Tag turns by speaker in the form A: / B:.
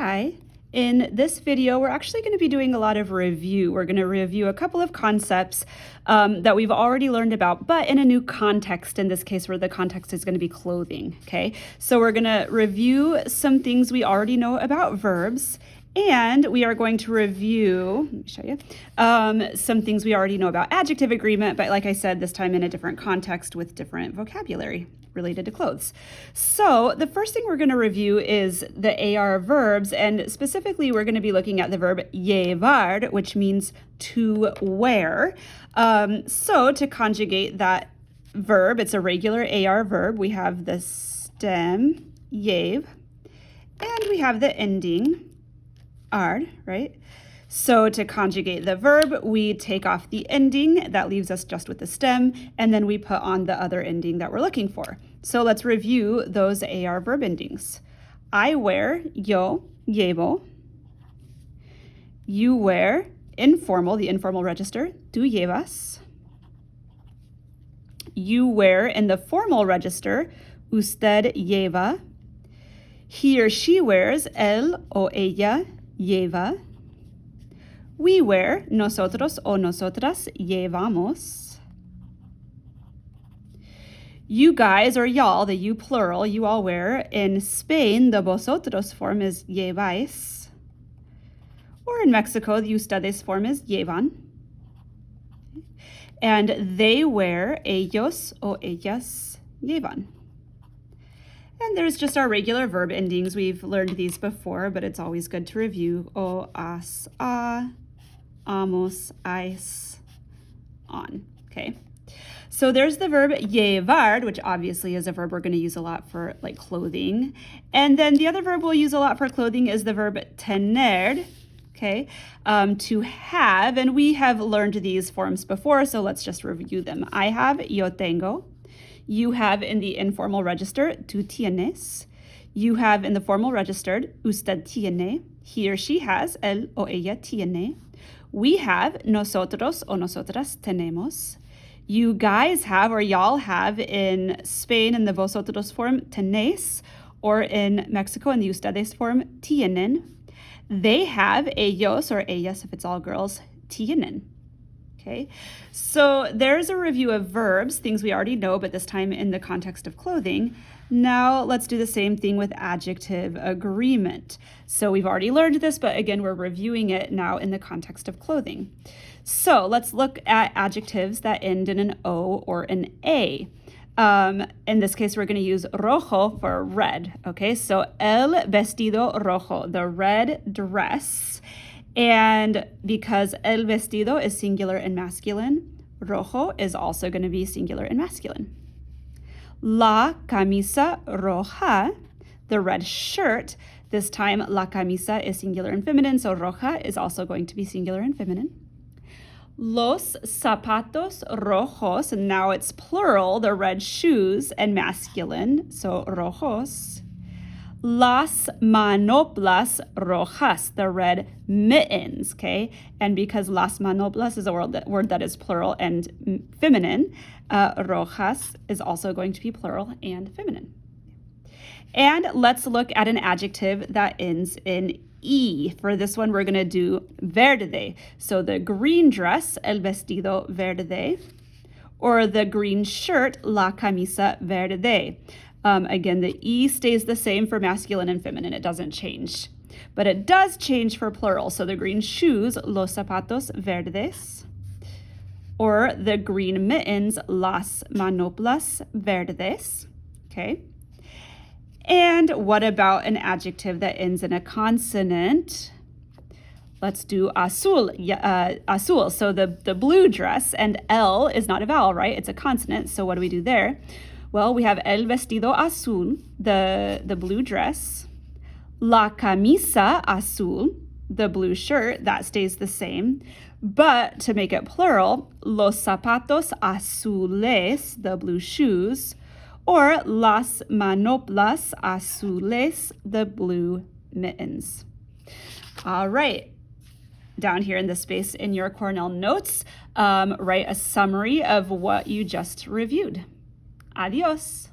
A: Hi. In this video, we're actually going to be doing a lot of review. We're going to review a couple of concepts that we've already learned about, but in a new context, in this case, where the context is going to be clothing, okay? So we're going to review some things we already know about verbs, and we are going to review, let me show you, some things we already know about adjective agreement, but like I said, this time in a different context with different vocabulary related to clothes. So the first thing we're going to review is the AR verbs, and specifically we're going to be looking at the verb llevar, which means to wear. So to conjugate that verb, it's a regular AR verb. We have the stem, llev, and we have the ending, ard, right? So to conjugate the verb, we take off the ending, that leaves us just with the stem, and then we put on the other ending that we're looking for. So let's review those AR verb endings. I wear, yo llevo. You wear, informal, the informal register, tú llevas. You wear, in the formal register, usted lleva. He or she wears, él o ella lleva. We wear, nosotros o nosotras llevamos. You guys, or y'all, the you plural, you all wear. In Spain, the vosotros form is lleváis. Or in Mexico, the ustedes form is llevan. And they wear, ellos o ellas llevan. And there's just our regular verb endings. We've learned these before, but it's always good to review. O, as, a, amos, ais, on, okay? So there's the verb llevar, which obviously is a verb we're going to use a lot for like clothing. And then the other verb we'll use a lot for clothing is the verb tener, okay? To have, and we have learned these forms before, so let's just review them. I have, yo tengo. You have in the informal register, tú tienes. You have in the formal registered, usted tiene. He or she has, él o ella tiene. We have, nosotros o nosotras tenemos. You guys have, or y'all have, in Spain in the vosotros form, tenéis, or in Mexico in the ustedes form, tienen. They have, ellos or ellas, if it's all girls, tienen. Okay, so there's a review of verbs, things we already know, but this time in the context of clothing. Now let's do the same thing with adjective agreement. So we've already learned this, but again, we're reviewing it now in the context of clothing. So let's look at adjectives that end in an O or an A. In this case, we're going to use rojo for red. Okay, so el vestido rojo, the red dress. And because el vestido is singular and masculine, rojo is also going to be singular and masculine. La camisa roja, the red shirt. This time, la camisa is singular and feminine, so roja is also going to be singular and feminine. Los zapatos rojos, and now it's plural, the red shoes, and masculine, so rojos. Las manoplas rojas, the red mittens, okay? And because las manoplas is a word that is plural and feminine, rojas is also going to be plural and feminine. And let's look at an adjective that ends in E. For this one, we're going to do verde. So the green dress, el vestido verde, or the green shirt, la camisa verde. Again, the E stays the same for masculine and feminine. It doesn't change. But it does change for plural. So the green shoes, los zapatos verdes. Or the green mittens, las manoplas verdes. Okay. And what about an adjective that ends in a consonant? Let's do azul. Azul. So the blue dress, and L is not a vowel, right? It's a consonant. So what do we do there? Well, we have el vestido azul, the blue dress. La camisa azul, the blue shirt, that stays the same. But to make it plural, los zapatos azules, the blue shoes, or las manoplas azules, the blue mittens. All right. Down here in the space in your Cornell notes, write a summary of what you just reviewed. Adios.